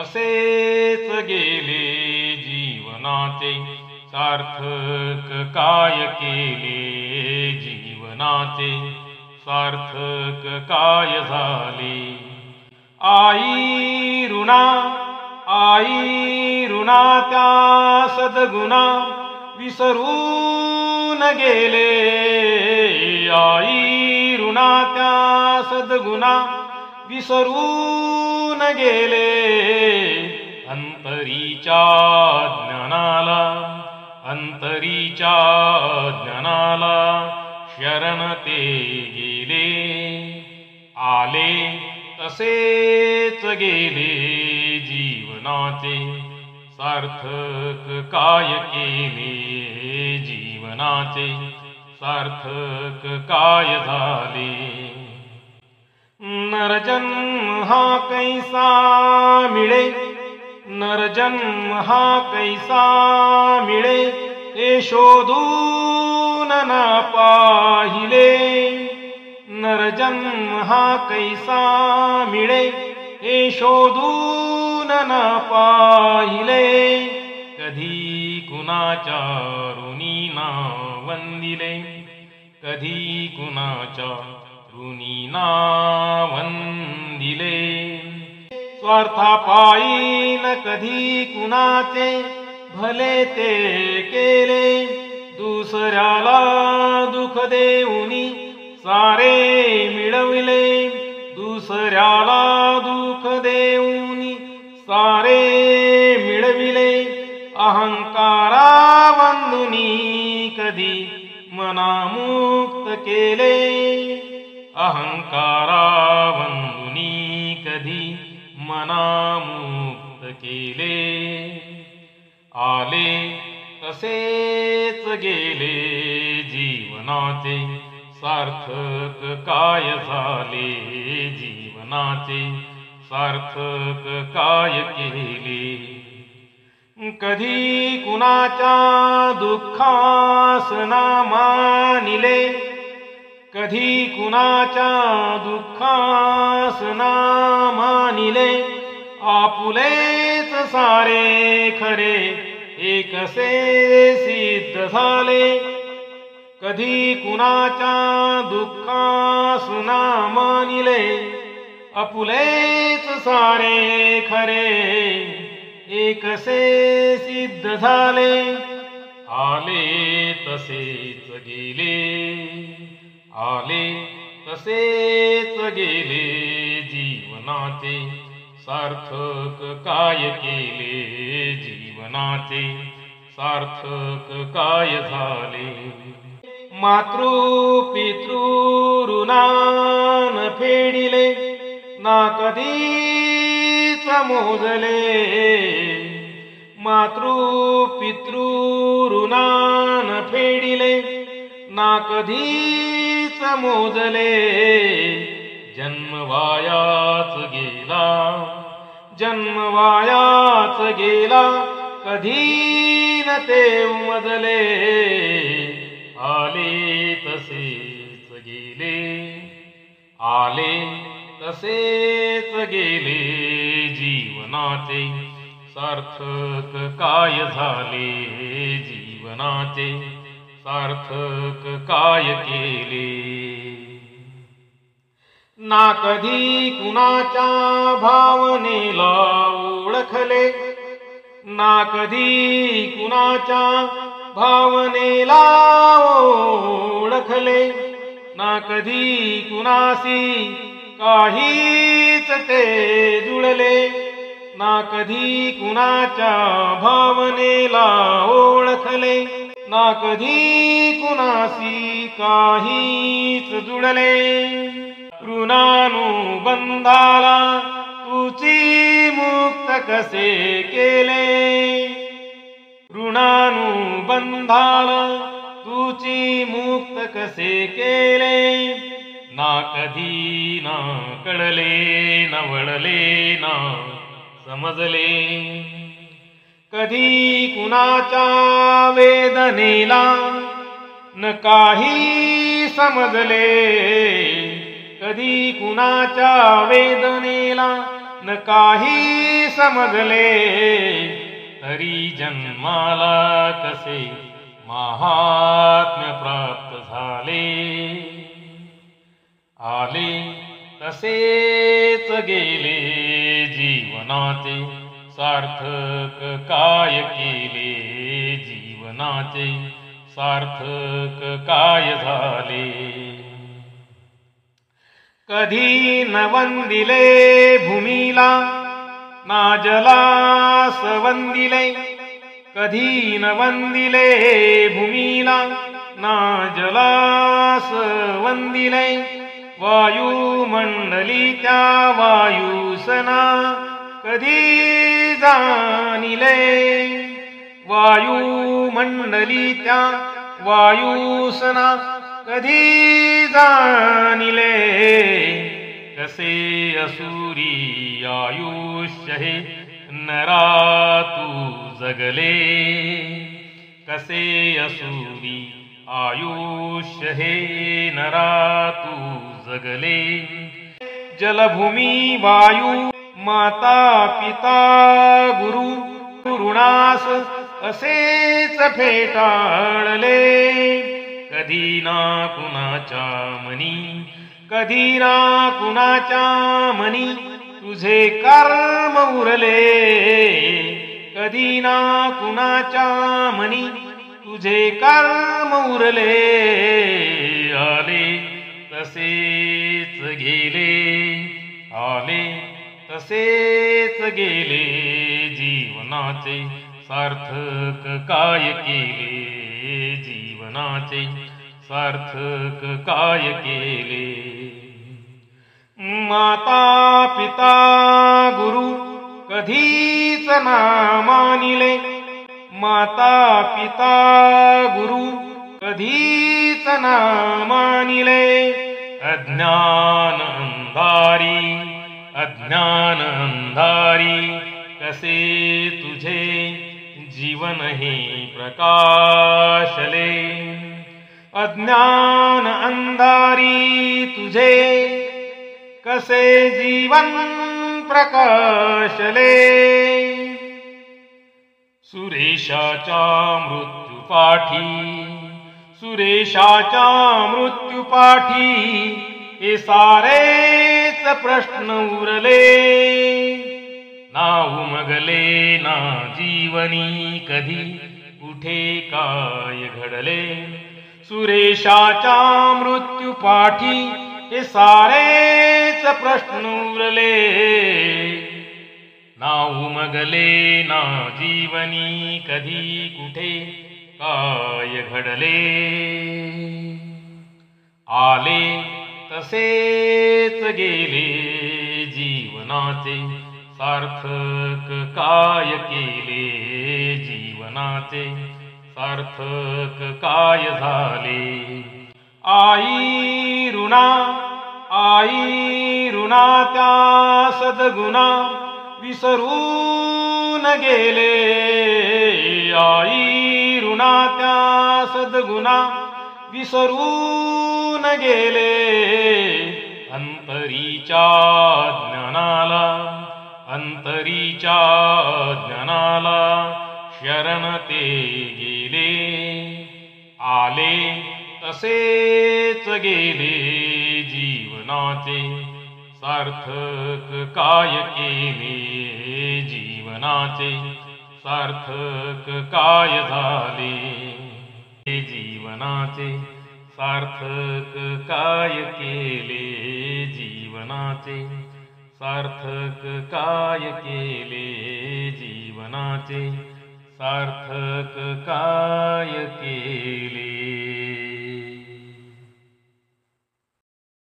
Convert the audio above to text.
तसेच गेले जीवनाचे सार्थक काय केले जीवनाचे सार्थक काय झाले. आई ऋणा त्या सद्गुणा विसरून गेले. आई ऋणा त्या सद्गुणा विसरून गेले. अंतरीच्या ज्ञानाला शरण ते गेले. आले तसेच गेले जीवनाचे सार्थक काय केले जीवनाचे सार्थक काय झाले. नरजन्म हा कैसा मिळे नरजन्म हा कैसा मिळे हे शोधून न पाहिले. नरजन्म हा कैसा मिळे हे शोधून न पाहिले. कधी कुणाच्या ऋणी ना वंदिले कधी कुणाच्या ऋणी ना वंदिले. स्वार्थापायी न कधी कुणाचे भले ते केले. दुसऱ्याला दुःख देऊनी सारे मिळविले. दुसऱ्याला दुःख देऊनी सारे मिळविले. अहंकारा बंधुनी कधी मनामुक्त केले. अहंकारा बंधुनी कधी मनामुक्त केले. आले तसेच गेले जीवनाचे सार्थक काय झाले जीवनाचे सार्थक काय केले. कधी कुणाच्या दुःखास ना मानिले कधी कुणाच्या दुःखास ना मानिले. आपुलेच सारे खरे एकसे सिद्ध झाले. कधी कुणाच्या दुःखास ना मानिले. आपुलेच सारे खरे एकसे सिद्ध झाले. आले तसेच गेले आले तसेच गेले जीवनाचे सार्थक काय केले जीवनाचे सार्थक काय झाले. मातृ पितृ ऋणान फेडिले ना कधीच मोजले. मातृ पितृ ऋणान फेडिले ना कधीच मोजले. जन्म वायाच गेला जन्म वायाच गेला कधी न ते उमजले. आले तसेच गेले आले तसेच गेले जीवनाचे सार्थक काय झाले जीवनाचे सार्थक काय केले. ना कधी कुणाच्या भावनेला ओळखले ना कधी कुणाच्या भावनेला ओळखले. ना कधी कुणाशी काहीच ते जुळले. ना कधी कुणाच्या भावनेला ओळखले. ना कधी कुणाशी काहीच जुळले. ऋणानुबंधाला तुची मुक्त कसे केले. ऋणानुबंधाला तुची मुक्त कसे केले. ना कधी ना कळले ना वळले ना समजले. कधी कुणाच्या वेदनेला न काही समजले. कधी कुणाच्या वेदनेला न काही समजले, तरी जन्माला कसे महात्म्य प्राप्त झाले. आले तसेच गेले जीवनाचे, सार्थक काय केले जीवनाचे, सार्थक काय झाले. कधी न वंदिले भूमीला, ना जलास वंदिले. कधी न वंदिले भूमीला, ना जलास वंदिले. वायुमंडली त्या वायुसना कधी जाणिले. वायुमंडली त्या वायुसना कधी जाणिले. कसे असुरी आयुष्य हे नरा तू जगले. कसे असुरी आयुष्य हे नरा तू जगले. जलभूमी वायू माता पिता गुरु, ऋणास असेच फेटाळले. कधी ना कुणाच्या मनी, कधी ना कुणाच्या मनी तुझे कर्म उरले. कधी ना कुणाच्या मनी तुझे कर्म उरले. आले तसेच गेले, आले तसेच गेले जीवनाचे, सार्थक काय केले जीवनाचे, सार्थक काय केले. माता पिता गुरु कधीच ना मानिले. माता पिता गुरु कधीच ना मानिले. अज्ञान अंधारी, अज्ञान अंधारी कसे तुझे जीवन हे प्रकाशले. अज्ञान अंधारी तुझे कसे जीवन प्रकाशले. सुरेशाच्या मृत्युपाठी, सुरेशाच्या मृत्युपाठी हे सारेच प्रश्न उरले. ना उमगले ना जीवनी कधी कुठे काय घडले. सुरेशाच्या मृत्युपाठी हे सारेच प्रश्न उरले. ना उमगले ना जीवनी कधी कुठे काय घडले. आले तसेच गेले जीवनाचे, सार्थक काय केले जीवनाचे, सार्थक काय झाले. आई ऋणा, आई ऋणा त्या सद्गुणा विसरून गेले. आई ऋणा त्या सद्गुणा विसरून गेले. अंतरीच्या ज्ञानाला, अंतरीच्या ज्ञानाला शरण ते गेले. आले तसेच गेले जीवनाचे, सार्थक काय केले जीवनाचे, सार्थक काय झाले जीवनाचे, सार्थक काय केले जीवनाचे, सार्थक काय केले जीवनाचे, सार्थक काय केले.